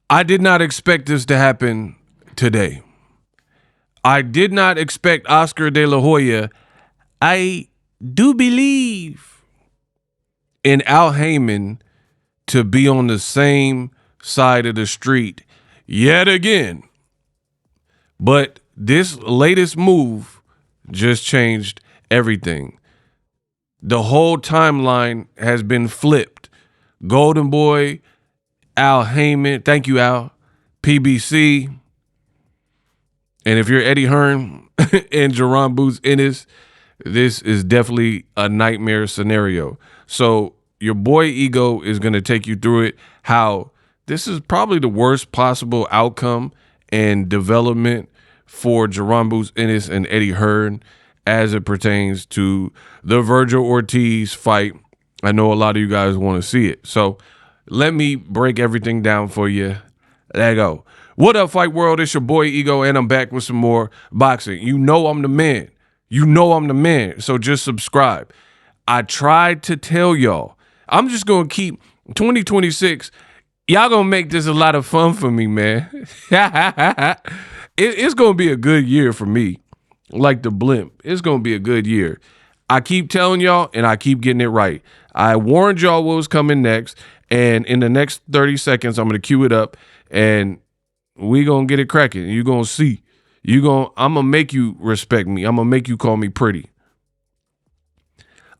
I did not expect this to happen today. I did not expect Oscar de la Hoya. I do believe in Al Haymon to be on the same side of the street yet again. But this latest move just changed everything. The whole timeline has been flipped. Golden Boy, Al Haymon, thank you, Al, PBC. And if you're Eddie Hearn and Jaron Boots Ennis, this is definitely a nightmare scenario. So your boy Ego is going to take you through it, how this is probably the worst possible outcome and development for Jaron Boots Ennis and Eddie Hearn as it pertains to the Vergil Ortiz fight. I know a lot of you guys want to see it. So let me break everything down for you. There you go. What up, Fight World? It's your boy Ego, and I'm back with some more boxing. You know I'm the man. You know I'm the man. So just subscribe. I tried to tell y'all, I'm just going to keep 2026. Y'all going to make this a lot of fun for me, man. It's going to be a good year for me. Like the blimp. It's going to be a good year. I keep telling y'all, and I keep getting it right. I warned y'all what was coming next, and in the next 30 seconds, I'm going to cue it up, and we going to get it cracking. You're going to see. I'm going to make you respect me. I'm going to make you call me pretty.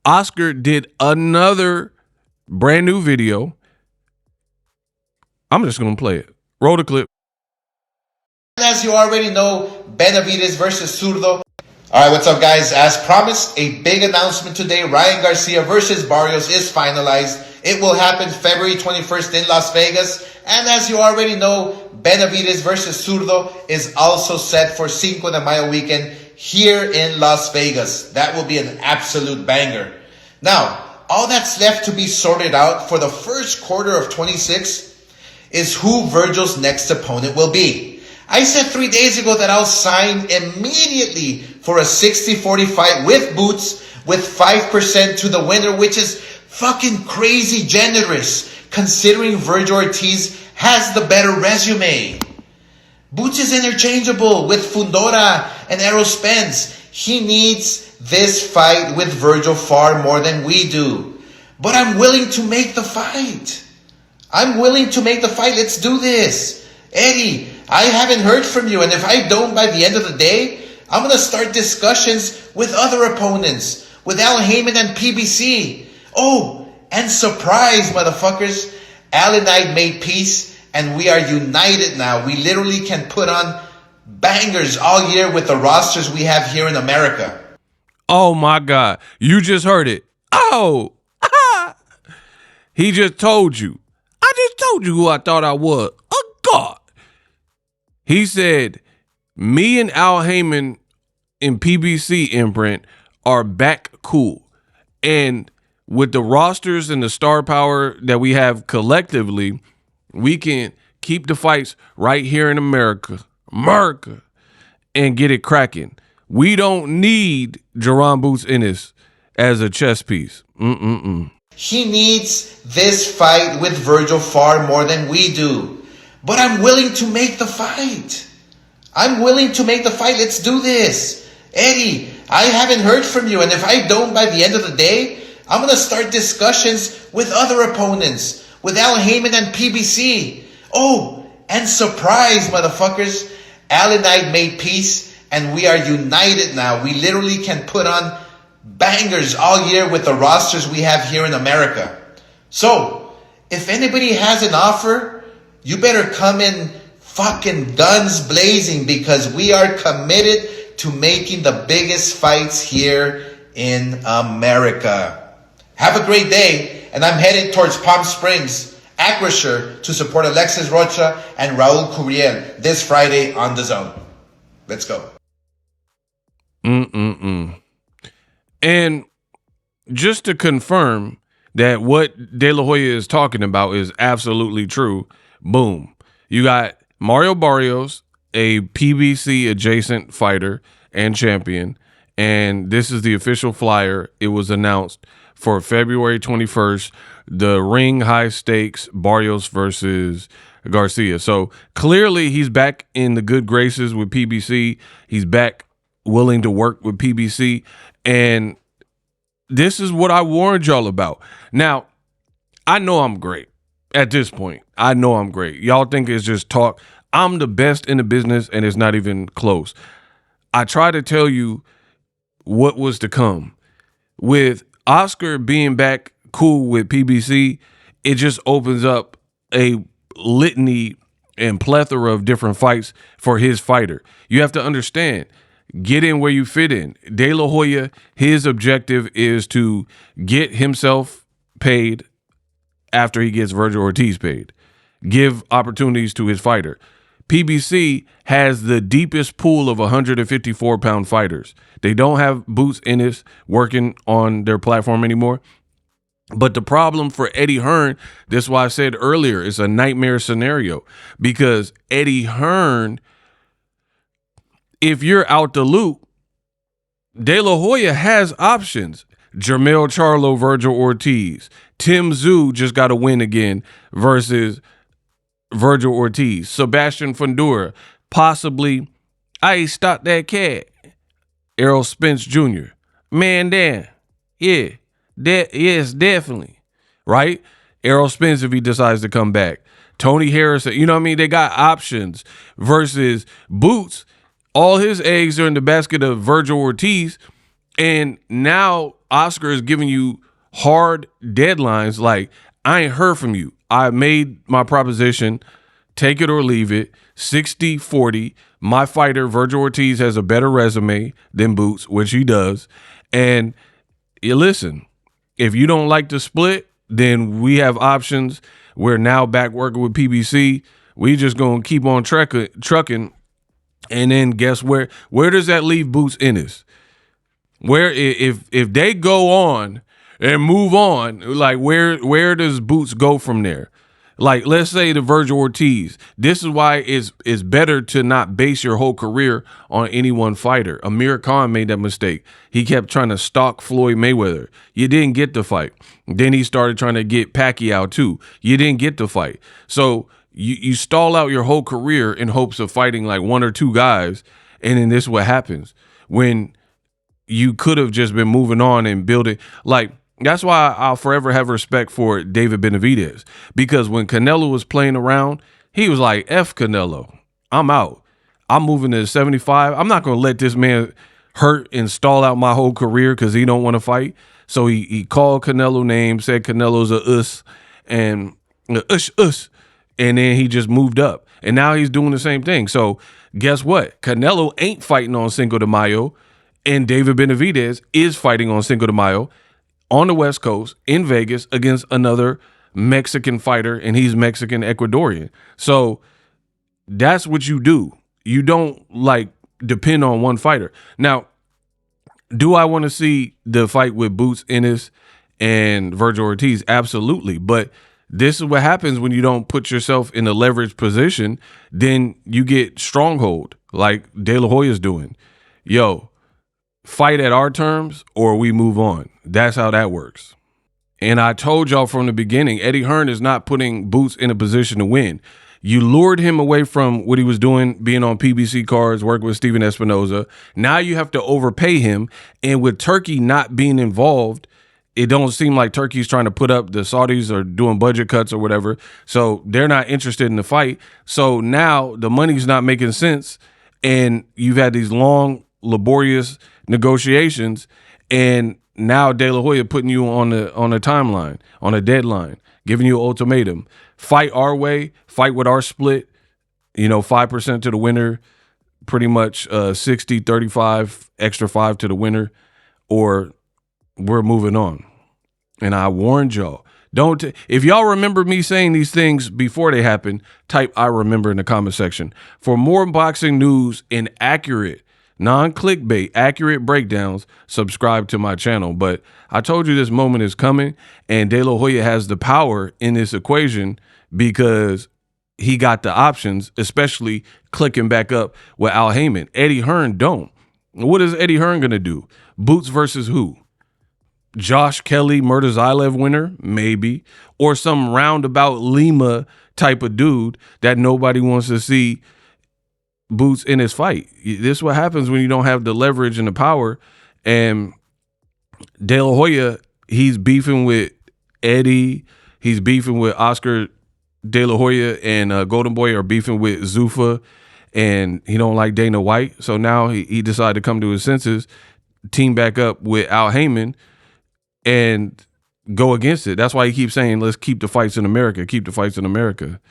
Oscar did another brand new video. I'm just going to play it. Roll the clip. As you already know, Benavides versus Zurdo. All right, what's up, guys? As promised, a big announcement today. Ryan Garcia versus Barrios is finalized. It will happen February 21st in Las Vegas. And as you already know, Benavides versus Zurdo is also set for Cinco de Mayo weekend here in Las Vegas. That will be an absolute banger. Now, all that's left to be sorted out for the first quarter of 26 is who Vergil's next opponent will be. I said 3 days ago that I'll sign immediately for a 60-40 fight with Boots with 5% to the winner, which is fucking crazy generous considering Vergil Ortiz has the better resume. Boots is interchangeable with Fundora and Errol Spence. He needs this fight with Vergil far more than we do. But I'm willing to make the fight. Let's do this. Eddie, I haven't heard from you, and if I don't by the end of the day, I'm going to start discussions with other opponents, with Al Haymon and PBC. Oh, and surprise, motherfuckers, Al and I made peace, and we are united now. We literally can put on bangers all year with the rosters we have here in America. Oh, my God. You just heard it. Oh, he just told you. I just told you who I thought I was. Oh, God. He said, me and Al Haymon in PBC imprint are back cool. And with the rosters and the star power that we have collectively, we can keep the fights right here in America, and get it cracking. We don't need Jaron Boots Ennis as a chess piece. He needs this fight with Vergil far more than we do. But I'm willing to make the fight. Let's do this. Eddie, I haven't heard from you, and if I don't by the end of the day, I'm going to start discussions with other opponents, with Al Haymon and PBC. Oh, and surprise, motherfuckers, Al and I made peace, and we are united now. We literally can put on bangers all year with the rosters we have here in America. So, if anybody has an offer, you better come in fucking guns blazing, because we are committed to making the biggest fights here in America. Have a great day, and I'm headed towards Palm Springs, Acrisure, to support Alexis Rocha and Raul Curiel this Friday on The Zone. Let's go. And just to confirm that what De La Hoya is talking about is absolutely true, boom. You got Mario Barrios, a PBC adjacent fighter and champion, and this is the official flyer. It was announced for February 21st. the ring high stakes Barrios versus Garcia. So clearly he's back in the good graces with PBC. He's back willing to work with PBC. And this is what I warned y'all about. Now, I know I'm great at this point. I know I'm great. Y'all think it's just talk. I'm the best in the business, and it's not even close. I try to tell you what was to come. With Oscar being back cool with PBC, it just opens up a litany and plethora of different fights for his fighter. You have to understand, get in where you fit in. De La Hoya, his objective is to get himself paid after he gets Vergil Ortiz paid. Give opportunities to his fighter. PBC has the deepest pool of 154-pound fighters. They don't have Boots and Ennis working on their platform anymore. But the problem for Eddie Hearn, that's why I said earlier, it's a nightmare scenario. Because Eddie Hearn, if you're out the loop, De La Hoya has options. Jermell Charlo, Vergil Ortiz. Tim Tszyu just got a win again versus Vergil Ortiz. Sebastian Fundora, possibly, I stopped that cat. Errol Spence Jr. Man, damn. Yeah. Yes, definitely. Right? Errol Spence if he decides to come back. Tony Harrison, you know what I mean? They got options versus Boots. All his eggs are in the basket of Vergil Ortiz. And now Oscar is giving you hard deadlines like, I ain't heard from you. I made my proposition, take it or leave it, 60-40. My fighter, Vergil Ortiz, has a better resume than Boots, which he does. And you listen, if you don't like the split, then we have options. We're now back working with PBC. We just going to keep on trucking. And then guess where? Where does that leave Boots Ennis? Where if they go on and move on, like where does Boots go from there? Like, let's say the Vergil Ortiz. This is why it's better to not base your whole career on any one fighter. Amir Khan made that mistake. He kept trying to stalk Floyd Mayweather. You didn't get the fight. Then he started trying to get Pacquiao too. You didn't get the fight. So you stall out your whole career in hopes of fighting like one or two guys, and then this is what happens when you could have just been moving on and building. Like, that's why I'll forever have respect for David Benavidez, because when Canelo was playing around, he was like, F Canelo, I'm out. I'm moving to 75. I'm not going to let this man hurt and stall out my whole career because he don't want to fight. So he called Canelo names, said Canelo's a us, and us. And then he just moved up. And now he's doing the same thing. So guess what? Canelo ain't fighting on Cinco de Mayo, and David Benavidez is fighting on Cinco de Mayo on the West Coast in Vegas against another Mexican fighter, and he's Mexican Ecuadorian. So that's what you do. You don't like depend on one fighter. Now, do I want to see the fight with Boots Ennis and Vergil Ortiz? Absolutely. But this is what happens when you don't put yourself in a leveraged position. Then you get stronghold like De La Hoya's doing. Yo, fight at our terms or we move on. That's how that works. And I told y'all from the beginning, Eddie Hearn is not putting Boots in a position to win. You lured him away from what he was doing, being on PBC cards, working with Steven Espinoza. Now you have to overpay him. And with Turkey not being involved, it don't seem like Turkey's trying to put up, the Saudis are doing budget cuts or whatever. So they're not interested in the fight. So now the money's not making sense. And you've had these long, laborious negotiations. And now De La Hoya putting you on a timeline, on a deadline, giving you an ultimatum. Fight our way, fight with our split, 5% to the winner, pretty much 60, 35, extra 5 to the winner, or we're moving on. And I warned y'all, if y'all remember me saying these things before they happen, type I remember in the comment section. For more boxing news and accurate, non-clickbait, accurate breakdowns, subscribe to my channel. But I told you this moment is coming, and De La Hoya has the power in this equation because he got the options, especially clicking back up with Al Haymon. Eddie Hearn don't. What is Eddie Hearn going to do? Boots versus who? Josh Kelly Murtazaev winner, maybe, or some roundabout Lima type of dude that nobody wants to see Boots in his fight. This is what happens when you don't have the leverage and the power. And De La Hoya, he's beefing with Eddie. He's beefing with Oscar De La Hoya, and Golden Boy are beefing with Zuffa, and he don't like Dana White. So now he decided to come to his senses, team back up with Al Haymon, and go against it. That's why he keeps saying, let's keep the fights in America. Keep the fights in America.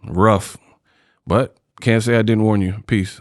Rough. But can't say I didn't warn you. Peace.